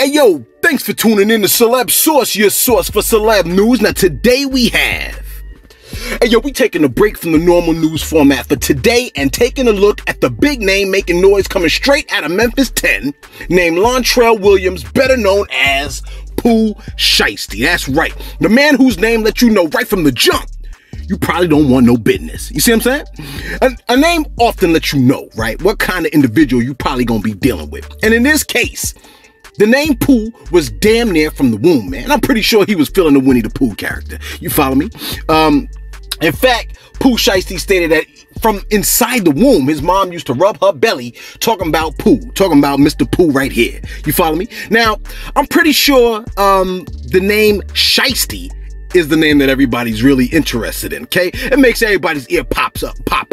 Hey yo, thanks for tuning in to Celebs Source, your source for celeb news. Now today we have, hey yo, we taking a break from the normal news format for today and taking a look at the big name making noise coming straight out of Memphis 10, named Lontrell Williams, better known as Pooh Shiesty. That's right, the man whose name let you know right from the jump you probably don't want no business. You see what I'm saying? A name often lets you know, right, what kind of individual you probably gonna be dealing with. And in this case, the name Pooh was damn near from the womb, man. I'm pretty sure he was feeling the Winnie the Pooh character. You follow me? In fact, Pooh Shiesty stated that from inside the womb, his mom used to rub her belly talking about Pooh, talking about Mr. Pooh right here. You follow me? Now, I'm pretty sure the name Shiesty is the name that everybody's really interested in, okay? It makes everybody's ear pop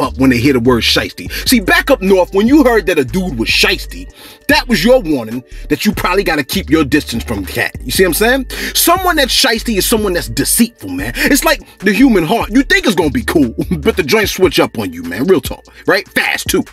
up when they hear the word shiesty. See, back up north, when you heard that a dude was shiesty, that was your warning that you probably got to keep your distance from the cat. You see what I'm saying? Someone that's shiesty is someone that's deceitful, man. It's like the human heart. You think it's gonna be cool, but the joint switch up on you, man. Real talk, right? Fast, too.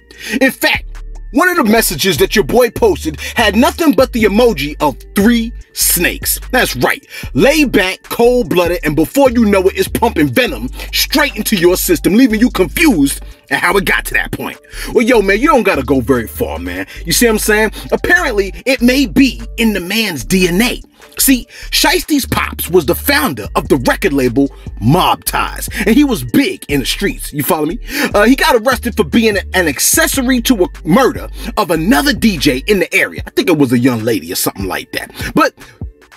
In fact, one of the messages that your boy posted had nothing but the emoji of 3 snakes. That's right. Laid back, cold-blooded, and before you know it, it's pumping venom straight into your system, leaving you confused at how it got to that point. Well, yo, man, you don't gotta go very far, man. You see what I'm saying? Apparently, it may be in the man's DNA. See, Shiesty's pops was the founder of the record label Mob Ties, and he was big in the streets. You follow me? He got arrested for being an accessory to a murder of another DJ in the area. I think it was a young lady or something like that. But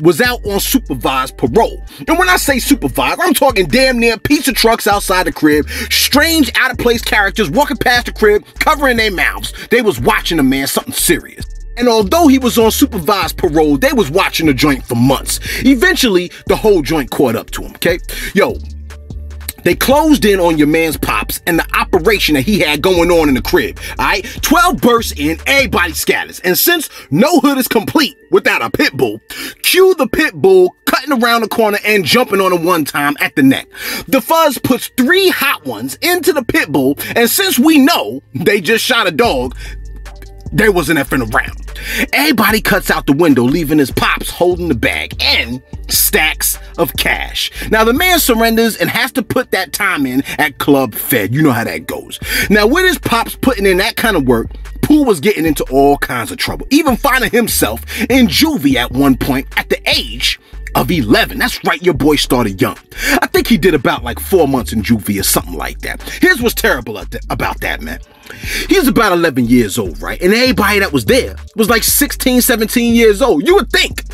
was out on supervised parole. And when I say supervised, I'm talking damn near pizza trucks outside the crib, strange out-of-place characters walking past the crib, covering their mouths. They was watching a man, something serious. And although he was on supervised parole, they was watching the joint for months. Eventually, the whole joint caught up to him, okay? Yo, they closed in on your man's pops and the operation that he had going on in the crib, all right? 12 bursts in, everybody scatters. And since no hood is complete without a pit bull, cue the pit bull cutting around the corner and jumping on him one time at the neck. The fuzz puts 3 hot ones into the pit bull, and since we know they just shot a dog, they wasn't effing around. Everybody cuts out the window, leaving his pops holding the bag and stacks of cash. Now, the man surrenders and has to put that time in at Club Fed. You know how that goes. Now, with his pops putting in that kind of work, Pooh was getting into all kinds of trouble, even finding himself in juvie at one point at the age of 11. That's right, your boy started young. I think he did about like 4 months in juvie or something like that. Here's what's terrible about that, man. He was about 11 years old, right? And everybody that was there was like 16, 17 years old. You would think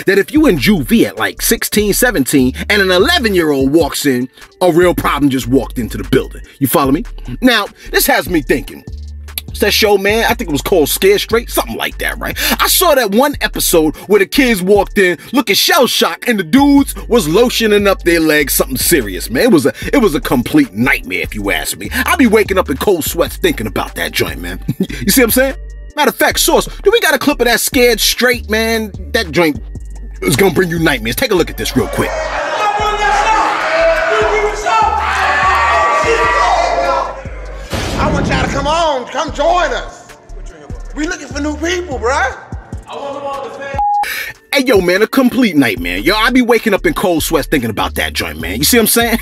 that if you in juvie at like 16, 17, and an 11-year-old walks in, a real problem just walked into the building. You follow me? Now, this has me thinking. That show, man, I think it was called Scared Straight, something like that, right? I saw that one episode where the kids walked in looking shell-shocked and the dudes was lotioning up their legs, something serious, man. It was a complete nightmare, if you ask me. I be waking up in cold sweats thinking about that joint, man. You see what I'm saying? Matter of fact, Source, do we got a clip of that Scared Straight, man? That joint is gonna bring you nightmares. Take a look at this real quick. I want y'all to come join us. We looking for new people, bruh. I want them all to say. Hey, yo, man, a complete nightmare. Yo, I be waking up in cold sweats thinking about that joint, man. You see what I'm saying?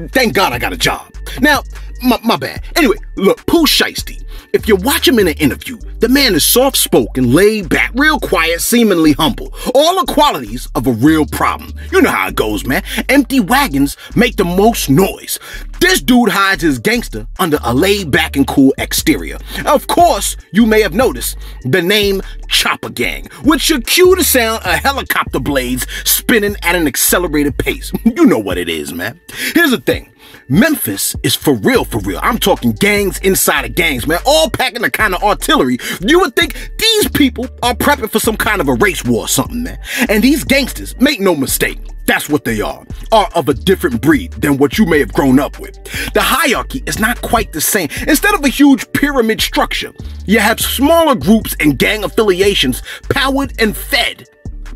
Thank God I got a job. Now, my bad. Anyway, look, Pooh Shiesty. If you watch him in an interview, the man is soft-spoken, laid back, real quiet, seemingly humble. All the qualities of a real problem. You know how it goes, man. Empty wagons make the most noise. This dude hides his gangster under a laid-back and cool exterior. Of course, you may have noticed the name Chopper Gang, which should cue the sound of helicopter blades spinning at an accelerated pace. You know what it is, man. Here's the thing. Memphis is for real, for real. I'm talking gangs inside of gangs, man, all packing the kind of artillery. You would think these people are prepping for some kind of a race war or something, man. And these gangsters, make no mistake, that's what they are of a different breed than what you may have grown up with. The hierarchy is not quite the same. Instead of a huge pyramid structure, you have smaller groups and gang affiliations powered and fed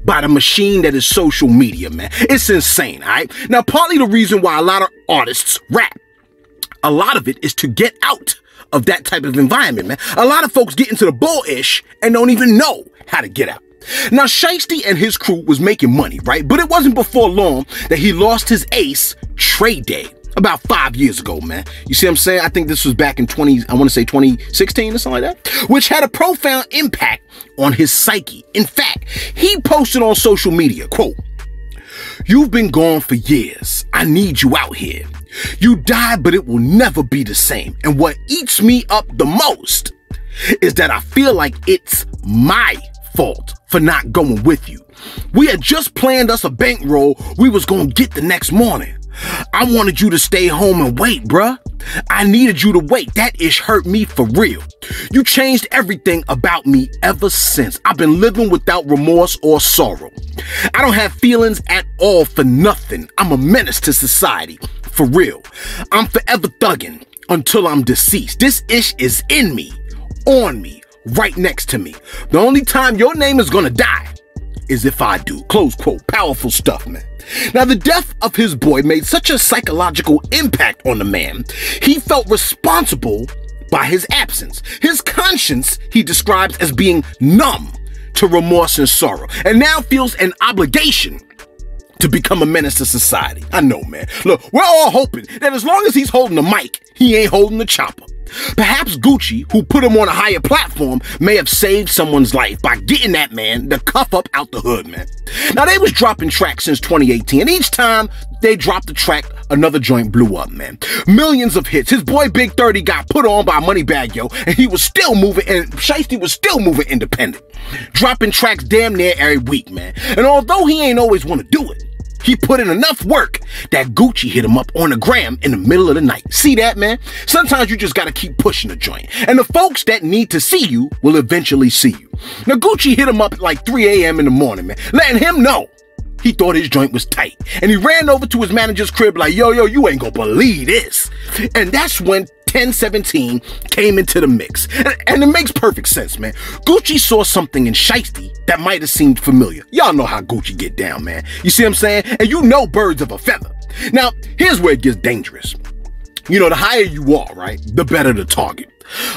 by the machine that is social media, man. It's insane, all right? Now, partly the reason why a lot of artists rap, a lot of it is to get out of that type of environment, man. A lot of folks get into the bullish and don't even know how to get out. Now, Shiesty and his crew was making money, right? But it wasn't before long that he lost his ace, Trade Day, about 5 years ago, man. You see what I'm saying? I think this was back in 2016 or something like that, which had a profound impact on his psyche. In fact, he posted on social media, quote, "You've been gone for years. I need you out here. You died, but it will never be the same. And what eats me up the most is that I feel like it's my fault for not going with you. We had just planned us a bankroll we was gonna get the next morning. I wanted you to stay home and wait, bruh. I needed you to wait. That ish hurt me for real. You changed everything about me ever since. I've been living without remorse or sorrow. I don't have feelings at all for nothing. I'm a menace to society, for real. I'm forever thugging until I'm deceased. This ish is in me, on me, right next to me. The only time your name is gonna die is if I do." Close quote. Powerful stuff, man. Now, the death of his boy made such a psychological impact on the man, he felt responsible by his absence. His conscience he describes as being numb to remorse and sorrow, and now feels an obligation to become a menace to society. I know, man. Look, we're all hoping that as long as he's holding the mic, he ain't holding the chopper. Perhaps Gucci, who put him on a higher platform, may have saved someone's life by getting that man the cuff up out the hood, man. Now, they was dropping tracks since 2018, and each time they dropped the track, another joint blew up, man. Millions of hits. His boy Big 30 got put on by Moneybagg Yo, and he was still moving, and Shiesty was still moving independent, dropping tracks damn near every week, man. And although he ain't always want to do it, he put in enough work that Gucci hit him up on the gram in the middle of the night. See that, man? Sometimes you just gotta keep pushing the joint. And the folks that need to see you will eventually see you. Now, Gucci hit him up at like 3 a.m. in the morning, man, letting him know he thought his joint was tight. And he ran over to his manager's crib like, yo, you ain't gonna believe this. And that's when 1017 came into the mix. And it makes perfect sense, man. Gucci saw something in Shiesty that might have seemed familiar. Y'all know how Gucci get down, man. You see what I'm saying? And you know birds of a feather. Now, here's where it gets dangerous. You know, the higher you are, right, the better the target.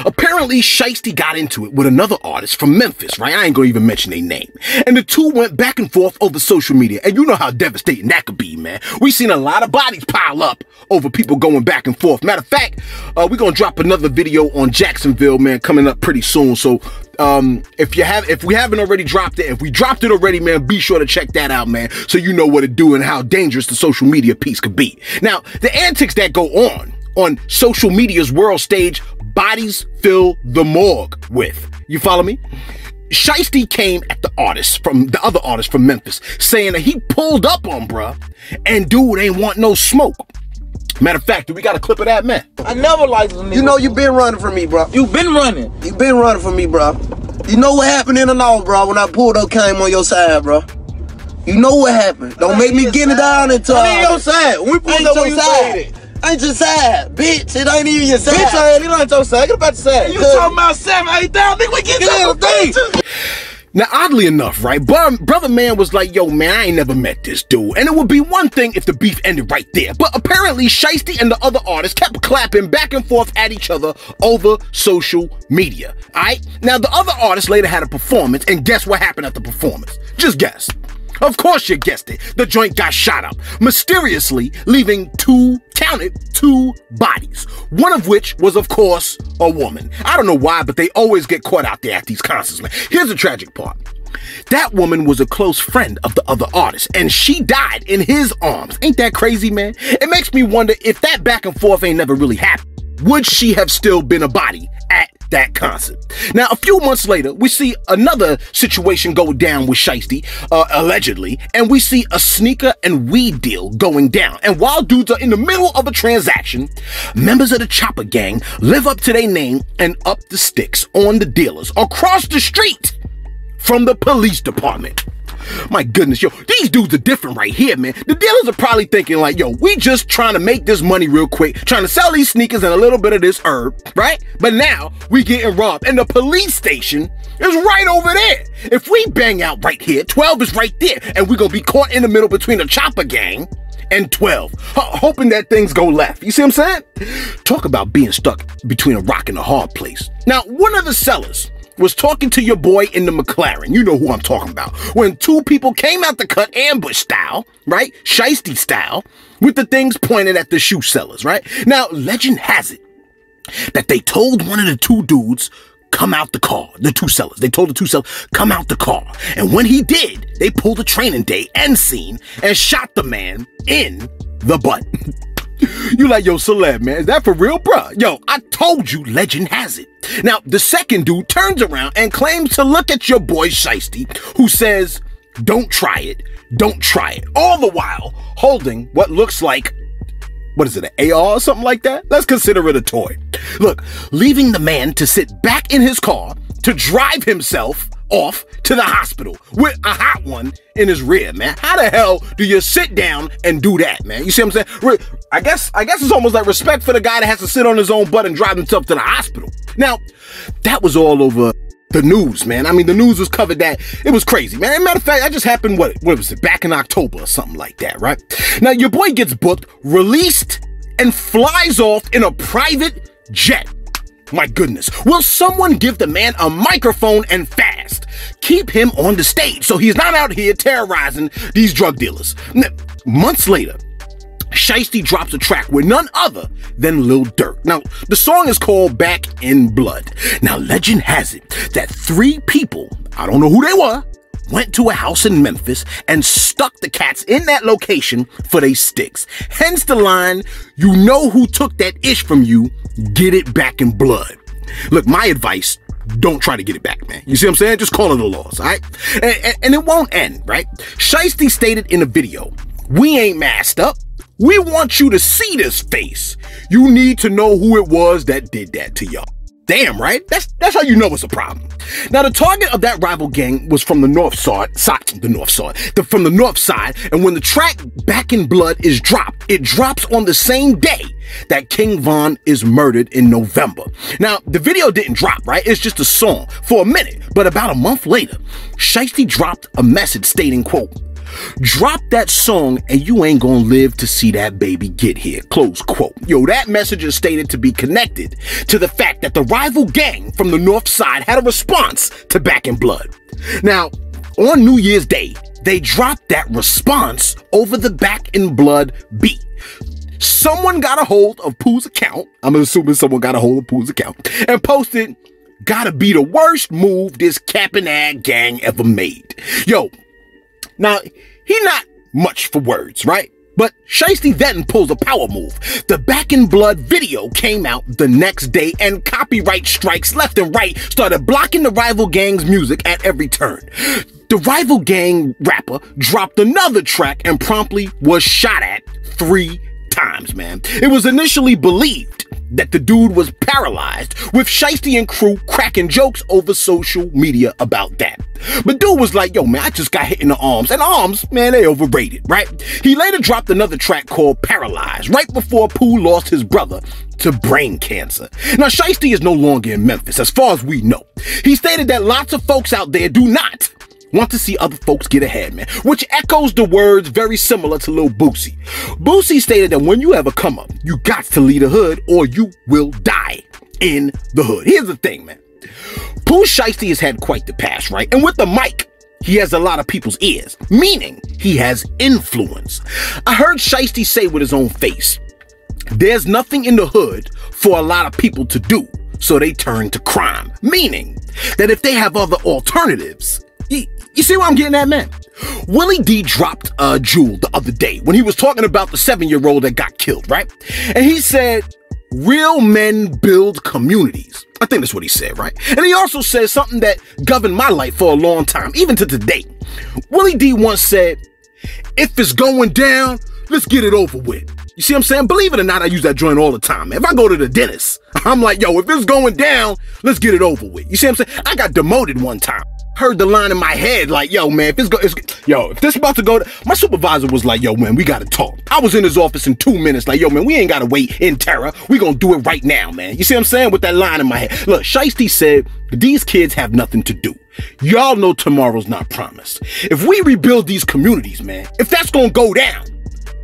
Apparently, Shiesty got into it with another artist from Memphis, right? I ain't gonna even mention their name. And the two went back and forth over social media. And you know how devastating that could be, man. We seen a lot of bodies pile up over people going back and forth. Matter of fact, we're gonna drop another video on Jacksonville, man, coming up pretty soon. So if we haven't already dropped it, if we dropped it already, man, be sure to check that out, man, so you know what to do and how dangerous the social media piece could be. Now, the antics that go on social media's world stage, bodies fill the morgue with. You follow me? Shiesty came at the other artist from Memphis, saying that he pulled up on bruh, and dude ain't want no smoke. Matter of fact, do we got a clip of that, man? I never liked them. You know you been running from me, bro. You been running. You been running from me, bro. You know what happened in the north, bro, when I pulled up, came on your side, bro. You know what happened. Don't make me get it down into it. Ain't your side. When we pulled up, you said it. Ain't your side, bitch. It ain't even your side. Bitch, it ain't your side. Get about the side. You talking about 7, 8 down? Think we get something? Now, oddly enough, right, Brother Man was like, yo, man, I ain't never met this dude. And it would be one thing if the beef ended right there. But apparently, Shiesty and the other artists kept clapping back and forth at each other over social media, all right? Now, the other artist later had a performance, and guess what happened at the performance? Just guess. Of course you guessed it. The joint got shot up, mysteriously leaving two bodies. One of which was, of course, a woman. I don't know why, but they always get caught out there at these concerts, man. Here's the tragic part. That woman was a close friend of the other artist, and she died in his arms. Ain't that crazy, man? It makes me wonder if that back and forth ain't never really happened. Would she have still been a body at that concert? Now, a few months later, we see another situation go down with Shiesty, allegedly, and we see a sneaker and weed deal going down. And while dudes are in the middle of a transaction, members of the Chopper Gang live up to their name and up the sticks on the dealers across the street from the police department. My goodness, yo, these dudes are different right here, man. The dealers are probably thinking like, yo, we just trying to make this money real quick, trying to sell these sneakers and a little bit of this herb, right? But now we getting robbed, and the police station is right over there. If we bang out right here, 12 is right there, and we're gonna be caught in the middle between the Chopper Gang and 12, hoping that things go left. You see what I'm saying? Talk about being stuck between a rock and a hard place. Now, one of the sellers was talking to your boy in the McLaren. You know who I'm talking about. When two people came out the cut ambush style, right? Shiesty style, with the things pointed at the shoe sellers, right? Now, legend has it that they told one of the two dudes, come out the car. The two sellers. They told the two sellers, come out the car. And when he did, they pulled a training day end scene and shot the man in the butt. You like, yo, Celeb, man, is that for real, bruh? Yo, I told you, legend has it. Now, the second dude turns around and claims to look at your boy Shiesty, who says, don't try it, don't try it. All the while holding what looks like, what is it, an AR or something like that? Let's consider it a toy. Look, leaving the man to sit back in his car to drive himself off to the hospital with a hot one in his rear, man. How the hell do you sit down and do that, man? You see what I'm saying? I guess it's almost like respect for the guy that has to sit on his own butt and drive himself to the hospital. Now, that was all over the news, man. I mean, the news was covered that. It was crazy, man. As a matter of fact, that just happened, what was it, back in October or something like that, right? Now, your boy gets booked, released, and flies off in a private jet. My goodness. Will someone give the man a microphone and fast? Keep him on the stage so he's not out here terrorizing these drug dealers. Now, months later, Shiesty drops a track with none other than Lil Durk. Now, the song is called Back in Blood. Now, legend has it that 3 people, I don't know who they were, went to a house in Memphis and stuck the cats in that location for they sticks. Hence the line, you know who took that ish from you, get it back in blood. Look, my advice, don't try to get it back, man. You see what I'm saying? Just call it a loss, all right? And it won't end, right? Shiesty stated in a video, we ain't masked up. We want you to see this face. You need to know who it was that did that to y'all. Damn, right? That's how you know it's a problem. Now, the target of that rival gang was from the north side, from the north side, and when the track Back in Blood is dropped, it drops on the same day that King Von is murdered in November. Now, the video didn't drop, right? It's just a song for a minute, but about a month later, Shiesty dropped a message stating, quote, drop that song and you ain't gonna live to see that baby get here, close quote. Yo, that message is stated to be connected to the fact that the rival gang from the north side had a response to Back in Blood. Now, on New Year's Day, they dropped that response over the Back in Blood beat. Someone got a hold of Pooh's account, I'm assuming someone got a hold of Pooh's account, and posted, gotta be the worst move this capping ad gang ever made. Yo, now, he not much for words, right? But Shiesty then pulls a power move. The Back in Blood video came out the next day and copyright strikes left and right started blocking the rival gang's music at every turn. The rival gang rapper dropped another track and promptly was shot at 3 times, man. It was initially believed that the dude was paralyzed, with Shiesty and crew cracking jokes over social media about that. But dude was like, yo, man, I just got hit in the arms. And arms, man, they overrated, right? He later dropped another track called Paralyzed, right before Pooh lost his brother to brain cancer. Now, Shiesty is no longer in Memphis, as far as we know. He stated that lots of folks out there do not want to see other folks get ahead, man, which echoes the words very similar to Lil Boosie. Boosie stated that when you ever come up, you got to lead the hood or you will die in the hood. Here's the thing, man. Pooh Shiesty has had quite the past, right? And with the mic, he has a lot of people's ears, meaning he has influence. I heard Shiesty say with his own face, there's nothing in the hood for a lot of people to do, so they turn to crime, meaning that if they have other alternatives, you see what I'm getting at, man? Willie D dropped a jewel the other day when he was talking about the 7-year-old that got killed, right? And he said, real men build communities. I think that's what he said, right? And he also said something that governed my life for a long time, even to today. Willie D once said, if it's going down, let's get it over with. You see what I'm saying? Believe it or not, I use that joint all the time, man. If I go to the dentist, I'm like, yo, if it's going down, let's get it over with. You see what I'm saying? I got demoted one time. Heard the line in my head like, yo, man, if this about to go, my supervisor was like, yo, man, we got to talk. I was in his office in 2 minutes like, yo, man, we ain't got to wait in terror. We gonna do it right now, man. You see what I'm saying? With that line in my head. Look, Shiesty said, these kids have nothing to do. Y'all know tomorrow's not promised. If we rebuild these communities, man, if that's gonna go down,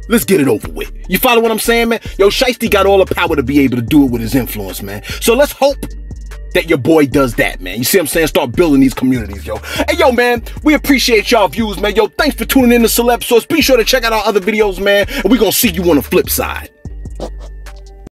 let's get it over with. You follow what I'm saying, man? Yo, Shiesty got all the power to be able to do it with his influence, man. So let's hope that your boy does that, man. You see what I'm saying? Start building these communities, yo. Hey, yo, man, we appreciate y'all views, man. Yo, thanks for tuning in to Celebs Source. Be sure to check out our other videos, man, and we gonna see you on the flip side.